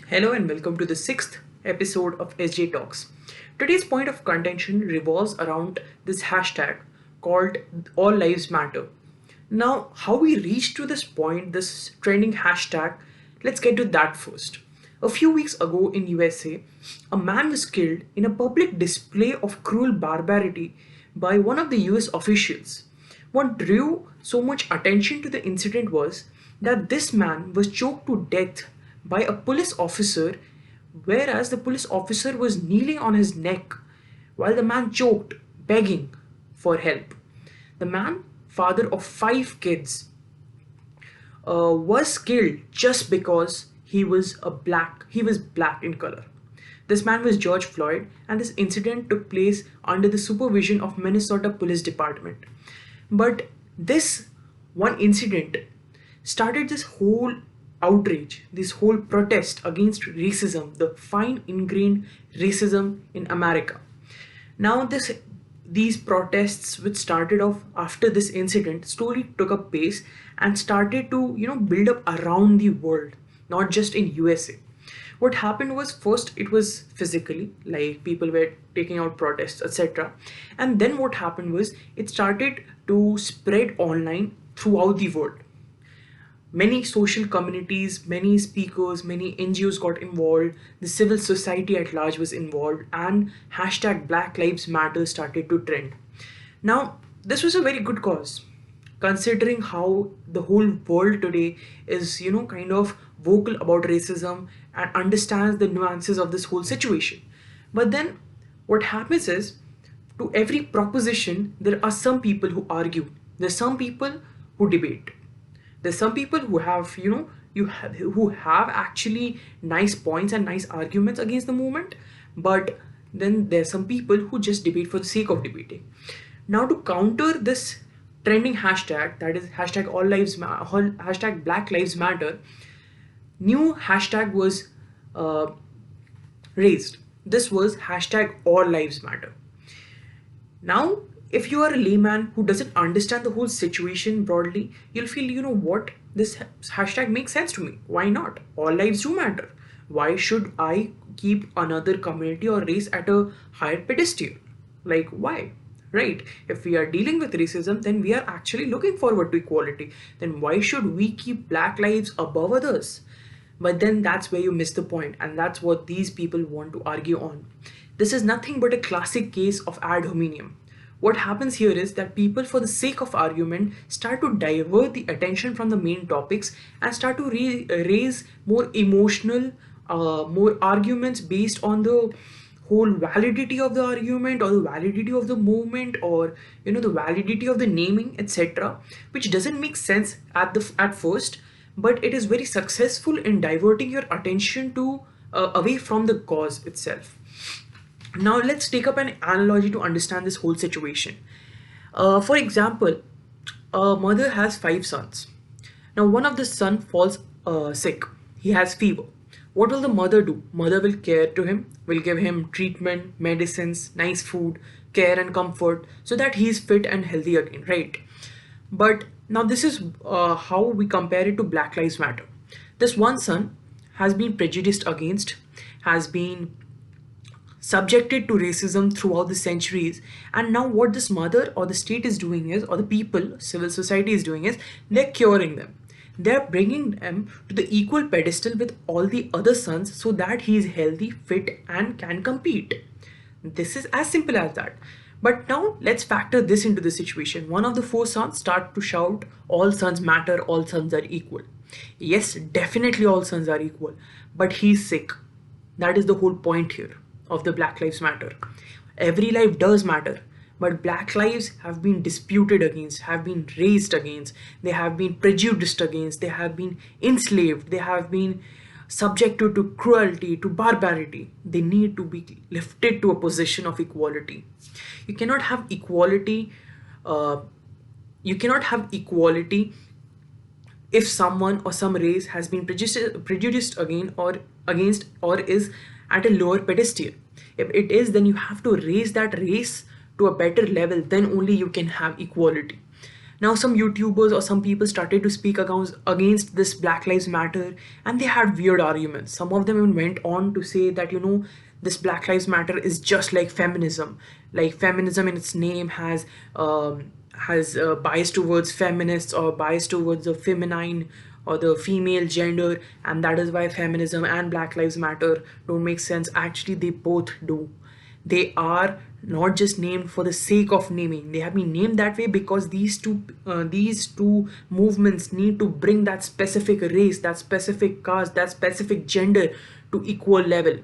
Hello and welcome to the sixth episode of SJ Talks. Today's point of contention revolves around this hashtag called All Lives Matter. Now, how we reached to this point, this trending hashtag, let's get to that first. A few weeks ago in USA, a man was killed in a public display of cruel barbarity by one of the US officials. What drew so much attention to the incident was that this man was choked to death by a police officer, whereas the police officer was kneeling on his neck while the man choked, begging for help. The man, father of five kids, was killed just because he was black in color. This man was George Floyd, and this incident took place under the supervision of Minnesota Police Department. But this one incident started this whole outrage, this whole protest against racism, the fine ingrained racism in America. Now these protests which started off after this incident slowly took up pace and started to build up around the world, not just in USA. What happened was, first it was physically, like people were taking out protests, etc. And then what happened was it started to spread online throughout the world. Many social communities, many speakers, many NGOs got involved, the civil society at large was involved, and hashtag Black Lives Matter started to trend. Now, this was a very good cause, considering how the whole world today is, kind of vocal about racism and understands the nuances of this whole situation. But then what happens is, to every proposition, there are some people who argue, there's some people who debate. There's some people who have who have actually nice points and nice arguments against the movement, but then there's some people who just debate for the sake of debating. Now, to counter this trending hashtag, that is hashtag hashtag Black Lives Matter, new hashtag was uh, raised. This was hashtag All Lives Matter. Now, if you are a layman who doesn't understand the whole situation broadly, you'll feel, what, this hashtag makes sense to me. Why not? All lives do matter. Why should I keep another community or race at a higher pedestal? Like, why? Right? If we are dealing with racism, then we are actually looking forward to equality. Then why should we keep black lives above others? But then that's where you miss the point, and that's what these people want to argue on. This is nothing but a classic case of ad hominem. What happens here is that people, for the sake of argument, start to divert the attention from the main topics and start to raise more emotional, more arguments based on the whole validity of the argument or the validity of the movement, or the validity of the naming, etc., which doesn't make sense at first, but it is very successful in diverting your attention to away from the cause itself. Now let's take up an analogy to understand this whole situation. For example, a mother has five sons. Now one of the son falls sick. He has fever. What will the mother do? Mother will care to him, will give him treatment, medicines, nice food, care and comfort, so that he is fit and healthy again, right? But now this is how we compare it to Black Lives Matter. This one son has been prejudiced against, has been subjected to racism throughout the centuries, and now what this mother or the state is doing is, or the people, civil society is doing is, they're curing them. They're bringing them to the equal pedestal with all the other sons so that he is healthy, fit, and can compete. This is as simple as that. But now let's factor this into the situation. One of the four sons start to shout, all sons matter, all sons are equal. Yes, definitely all sons are equal, but he's sick. That is the whole point here of the Black Lives Matter. Every life does matter, but black lives have been disputed against, have been raised against, they have been prejudiced against, they have been enslaved, they have been subjected to cruelty, to barbarity. They need to be lifted to a position of equality. You cannot have equality. Uh, you cannot have equality if someone or some race has been prejudiced against or is at a lower pedestal. If it is, then you have to raise that race to a better level, then only you can have equality. Now, some YouTubers or some people started to speak against this Black Lives Matter, and they had weird arguments. Some of them even went on to say that, this Black Lives Matter is just like feminism. Like feminism in its name has bias towards feminists or bias towards the feminine or the female gender, and that is why feminism and Black Lives Matter don't make sense. Actually, they both do. They are not just named for the sake of naming. They have been named that way because these two movements need to bring that specific race, that specific caste, that specific gender to equal level.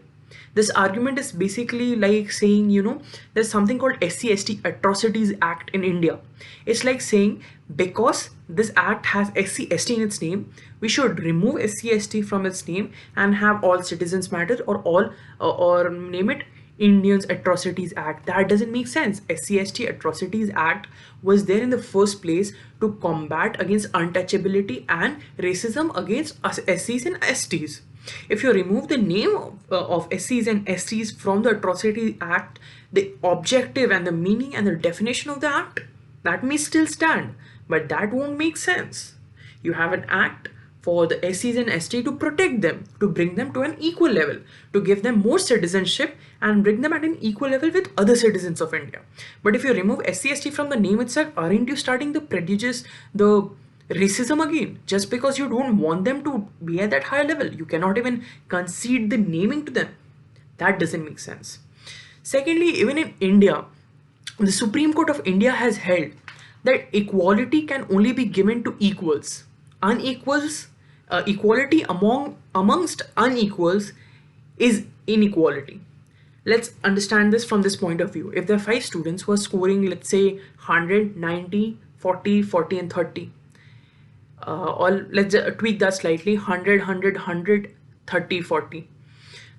This argument is basically like saying, there's something called SC/ST Atrocities Act in India. It's like saying, because this act has SC/ST in its name, we should remove SC/ST from its name and have all citizens matter, or name it Indians Atrocities Act. That doesn't make sense. SC/ST Atrocities Act was there in the first place to combat against untouchability and racism against us SCs and STs. If you remove the name of SCs and STs from the Atrocity Act, the objective and the meaning and the definition of the act, that may still stand, but that won't make sense. You have an act for the SCs and ST to protect them, to bring them to an equal level, to give them more citizenship and bring them at an equal level with other citizens of India. But if you remove SC/ST from the name itself, aren't you starting the prejudice, the racism again? Just because you don't want them to be at that higher level, you cannot even concede the naming to them. That doesn't make sense. Secondly, even in India, the Supreme Court of India has held that equality can only be given to equals. Unequals, equality amongst unequals is inequality. Let's understand this from this point of view. If there are 5 students who are scoring, let's say 100, 90, 40, 40 and 30, or let's tweak that slightly, 100, 100, 100, 30, 40.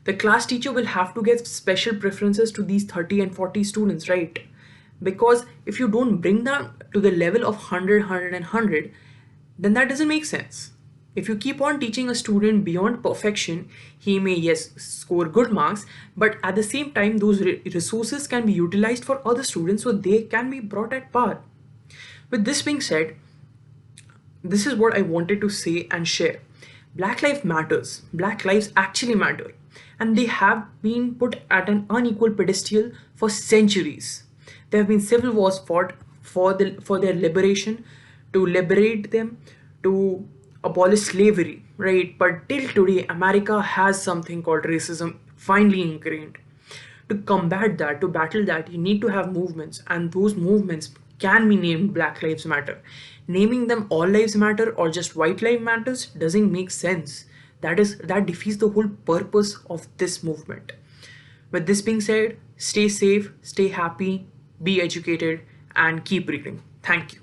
The class teacher will have to give special preferences to these 30 and 40 students, right? Because if you don't bring them to the level of 100, 100 and 100, then that doesn't make sense. If you keep on teaching a student beyond perfection, he may, yes, score good marks, but at the same time, those resources can be utilized for other students so they can be brought at par. With this being said, this is what I wanted to say and share. Black lives matters. Black lives actually matter. And they have been put at an unequal pedestal for centuries. There have been civil wars fought for their liberation, to liberate them, to abolish slavery, right? But till today, America has something called racism finely ingrained. To combat that, to battle that, you need to have movements, and those movements can be named Black Lives Matter. Naming them All Lives Matter or just White Lives Matters doesn't make sense. That defeats the whole purpose of this movement. With this being said, stay safe, stay happy, be educated, and keep reading. Thank you.